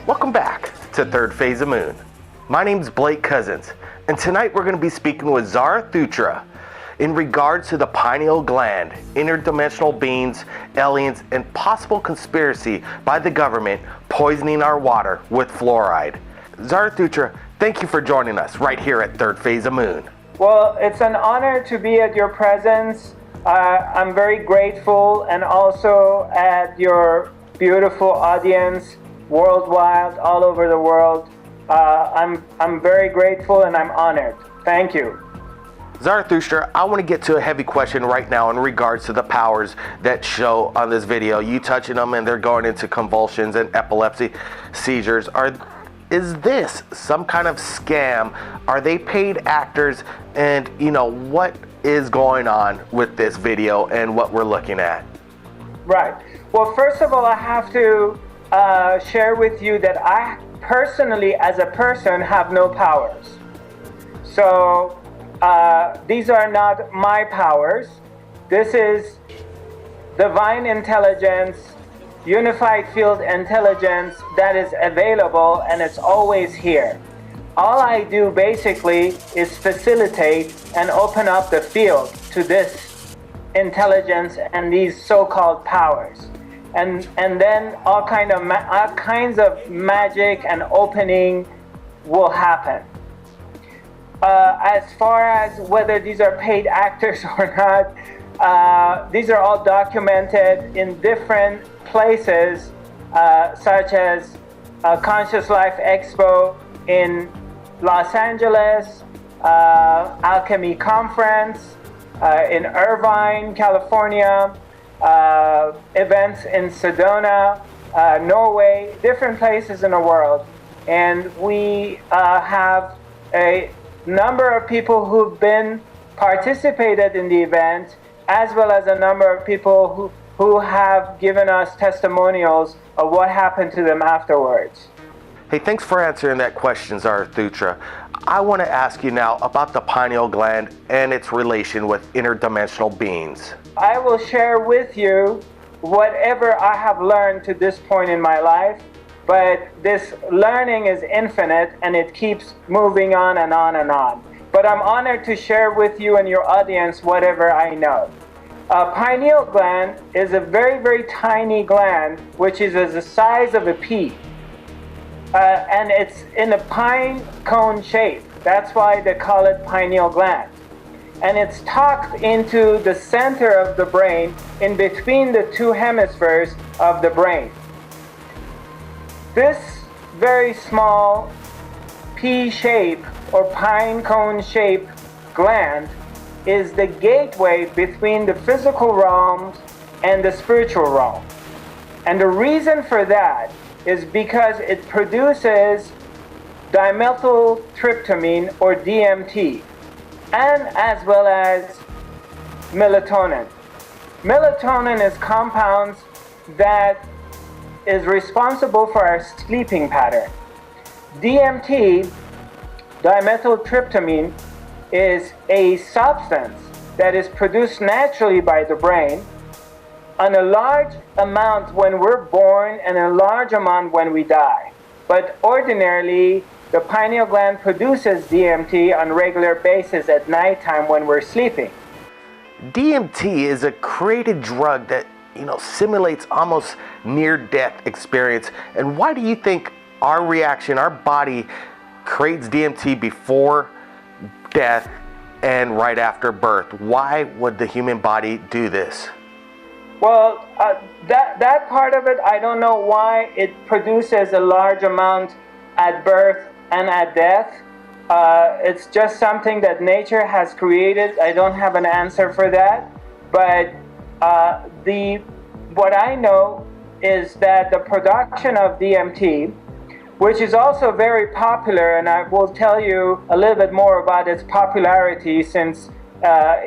Welcome back to Third Phase of Moon. My name's Blake Cousins, and tonight we're going to be speaking with Zarathustra in regards to the pineal gland, interdimensional beings, aliens, and possible conspiracy by the government poisoning our water with fluoride. Zarathustra, thank you for joining us right here at Third Phase of Moon. Well, it's an honor to be at your presence. I'm very grateful, and also at your beautiful audience worldwide, all over the world. I'm very grateful and I'm honored. Thank you. Zarathustra, I want to get to a heavy question right now in regards to the powers that show on this video. You touching them and they're going into convulsions and epilepsy seizures. Is this some kind of scam? Are they paid actors? And what is going on with this video and what we're looking at? Right. Well, first of all, I have to share with you that I personally, as a person, have no powers. So these are not my powers. This is divine intelligence, unified field intelligence that is available, and it's always here. All I do basically is facilitate and open up the field to this intelligence and these so-called powers. And then all kinds of magic and opening will happen. As far as whether these are paid actors or not, these are all documented in different places, such as Conscious Life Expo in Los Angeles, Alchemy Conference in Irvine, California, events in Sedona, Norway, different places in the world. And we have a number of people who've been participated in the event, as well as a number of people who have given us testimonials of what happened to them afterwards. Hey, thanks for answering that question, Zarathustra. I want to ask you now about the pineal gland and its relation with interdimensional beings. I will share with you whatever I have learned to this point in my life, but this learning is infinite and it keeps moving on and on and on. But I'm honored to share with you and your audience whatever I know. A pineal gland is a very, very tiny gland, which is the size of a pea. And it's in a pine cone shape. That's why they call it pineal gland. And it's tucked into the center of the brain, in between the two hemispheres of the brain. This very small pea shape or pine cone shape gland is the gateway between the physical realms and the spiritual realm. And the reason for that is because it produces dimethyltryptamine or DMT, and as well as melatonin. Melatonin is compounds that is responsible for our sleeping pattern. DMT, dimethyltryptamine, is a substance that is produced naturally by the brain on a large amount when we're born and a large amount when we die. But ordinarily, the pineal gland produces DMT on a regular basis at nighttime when we're sleeping. DMT is a created drug that, simulates almost near-death experience. And why do you think our reaction, our body creates DMT before death and right after birth? Why would the human body do this? Well, that part of it, I don't know why it produces a large amount at birth and at death. It's just something that nature has created. I don't have an answer for that. But what I know is that the production of DMT, which is also very popular, and I will tell you a little bit more about its popularity since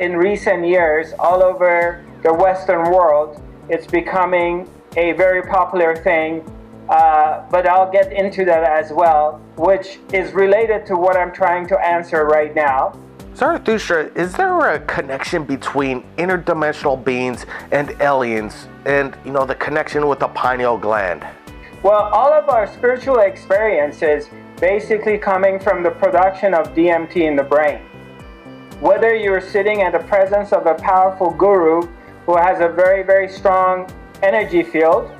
in recent years all over the Western world, it's becoming a very popular thing, but I'll get into that as well, which is related to what I'm trying to answer right now. Zarathustra, is there a connection between interdimensional beings and aliens and, the connection with the pineal gland? Well, all of our spiritual experiences basically coming from the production of DMT in the brain. Whether you're sitting at the presence of a powerful guru who has a very, very strong energy field,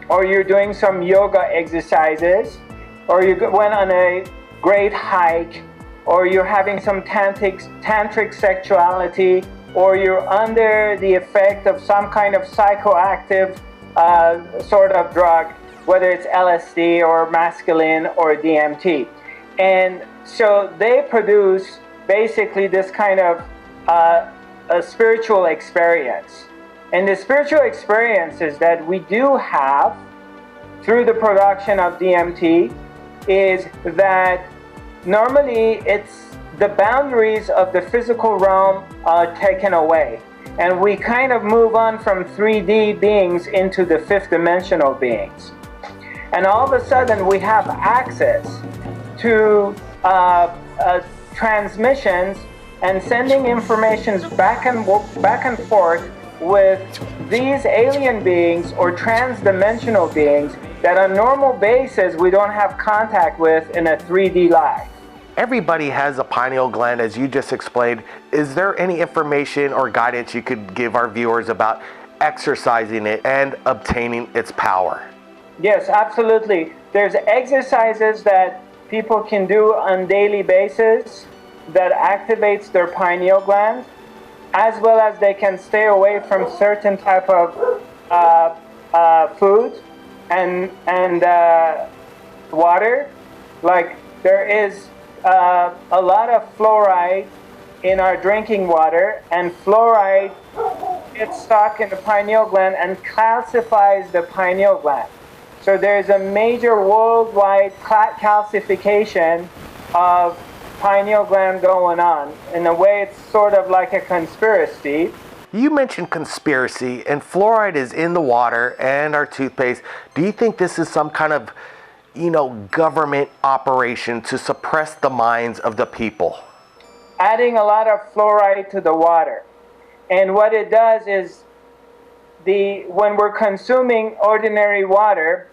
or you're doing some yoga exercises, or you went on a great hike, or you're having some tantric sexuality, or you're under the effect of some kind of psychoactive sort of drug, whether it's LSD or mescaline or DMT. And so they produce basically this kind of a spiritual experience. And the spiritual experiences that we do have through the production of DMT is that normally it's the boundaries of the physical realm are taken away. And we kind of move on from 3D beings into the fifth dimensional beings. And all of a sudden we have access to transmissions and sending informations back and forth with these alien beings or trans-dimensional beings that on normal basis we don't have contact with in a 3D life. Everybody has a pineal gland, as you just explained. Is there any information or guidance you could give our viewers about exercising it and obtaining its power? Yes, absolutely. There's exercises that people can do on daily basis that activates their pineal gland, as well as they can stay away from certain type of food and water. Like there is a lot of fluoride in our drinking water, and fluoride gets stuck in the pineal gland and calcifies the pineal gland. So there's a major worldwide calcification of pineal gland going on. In a way, it's sort of like a conspiracy. You mentioned conspiracy, and fluoride is in the water and our toothpaste. Do you think this is some kind of, government operation to suppress the minds of the people? Adding a lot of fluoride to the water. And what it does is, when we're consuming ordinary water,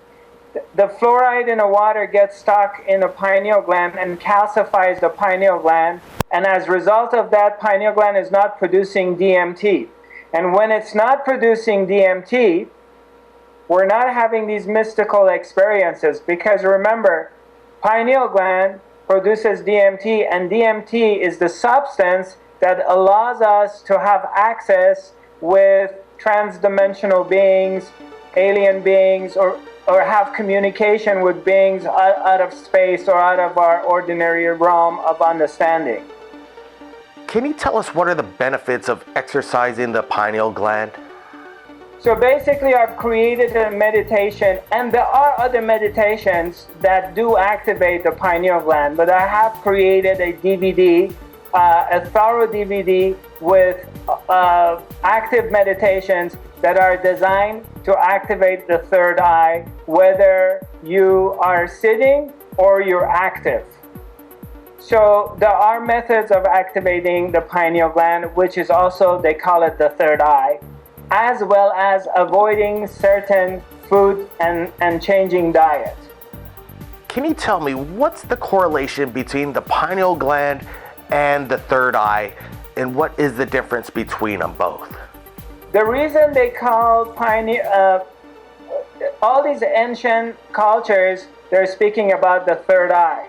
the fluoride in the water gets stuck in the pineal gland and calcifies the pineal gland. And as a result of that, pineal gland is not producing DMT. And when it's not producing DMT, we're not having these mystical experiences, because remember, pineal gland produces DMT, and DMT is the substance that allows us to have access with trans-dimensional beings, alien beings, or have communication with beings out of space or out of our ordinary realm of understanding. Can you tell us what are the benefits of exercising the pineal gland? So basically, I've created a meditation, and there are other meditations that do activate the pineal gland, but I have created a DVD, a thorough DVD with active meditations that are designed to activate the third eye, whether you are sitting or you're active. So there are methods of activating the pineal gland, which is also, they call it the third eye, as well as avoiding certain food and changing diet. Can you tell me what's the correlation between the pineal gland and the third eye, and what is the difference between them both? The reason they call all these ancient cultures, they're speaking about the third eye.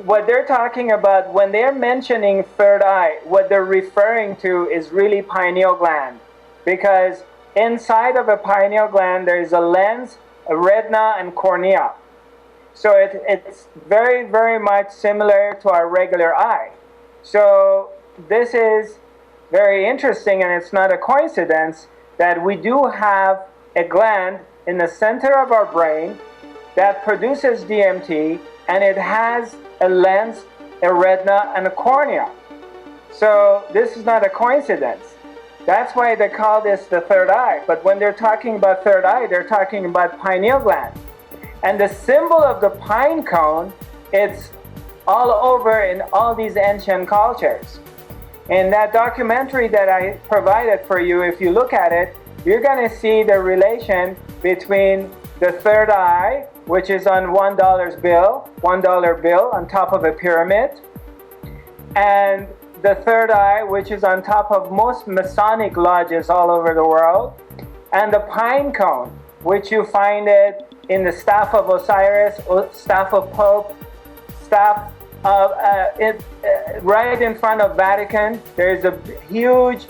What they're talking about when they're mentioning third eye, what they're referring to is really pineal gland. Because inside of a pineal gland, there is a lens, a retina, and cornea. So it's very, very much similar to our regular eye. So this is very interesting, and it's not a coincidence that we do have a gland in the center of our brain that produces DMT, and it has a lens, a retina, and a cornea. So this is not a coincidence. That's why they call this the third eye. But when they're talking about third eye, they're talking about pineal gland. And the symbol of the pine cone, it's all over in all these ancient cultures. In that documentary that I provided for you, if you look at it, you're going to see the relation between the third eye, which is on $1 bill on top of a pyramid, and the third eye, which is on top of most Masonic lodges all over the world, and the pine cone, which you find it in the staff of Osiris, staff of Pope, staff of right in front of Vatican. There's a huge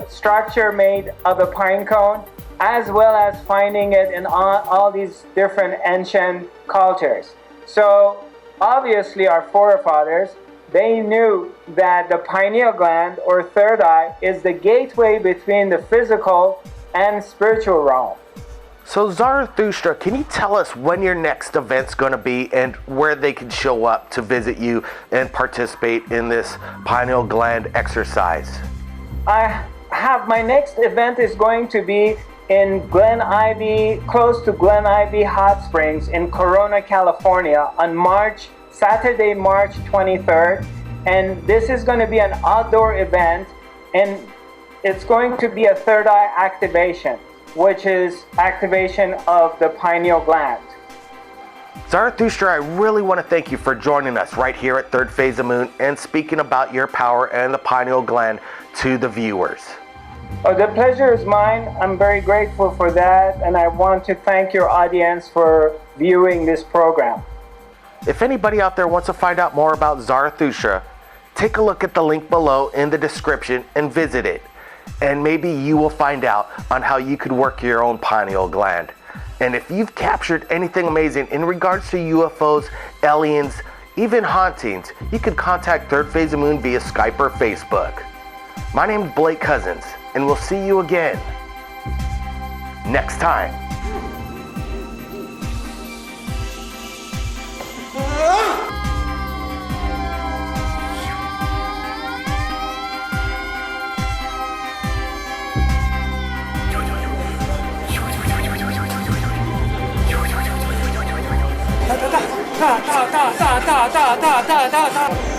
structure made of a pine cone, as well as finding it in all these different ancient cultures. So obviously our forefathers, they knew that the pineal gland or third eye is the gateway between the physical and spiritual realm. So Zarathustra, can you tell us when your next event's going to be and where they can show up to visit you and participate in this pineal gland exercise? My next event is going to be in close to Glen Ivy Hot Springs in Corona, California on Saturday, March 23rd. And this is going to be an outdoor event, and it's going to be a third eye activation, which is activation of the pineal gland. Zarathustra, I really want to thank you for joining us right here at Third Phase of Moon and speaking about your power and the pineal gland to the viewers. Oh, the pleasure is mine. I'm very grateful for that, and I want to thank your audience for viewing this program. If anybody out there wants to find out more about Zarathustra, take a look at the link below in the description and visit it. And maybe you will find out on how you could work your own pineal gland. And if you've captured anything amazing in regards to UFOs, aliens, even hauntings, you can contact Third Phase of Moon via Skype or Facebook. My name is Blake Cousins, and we'll see you again next time. Da da da da da da da da da da da da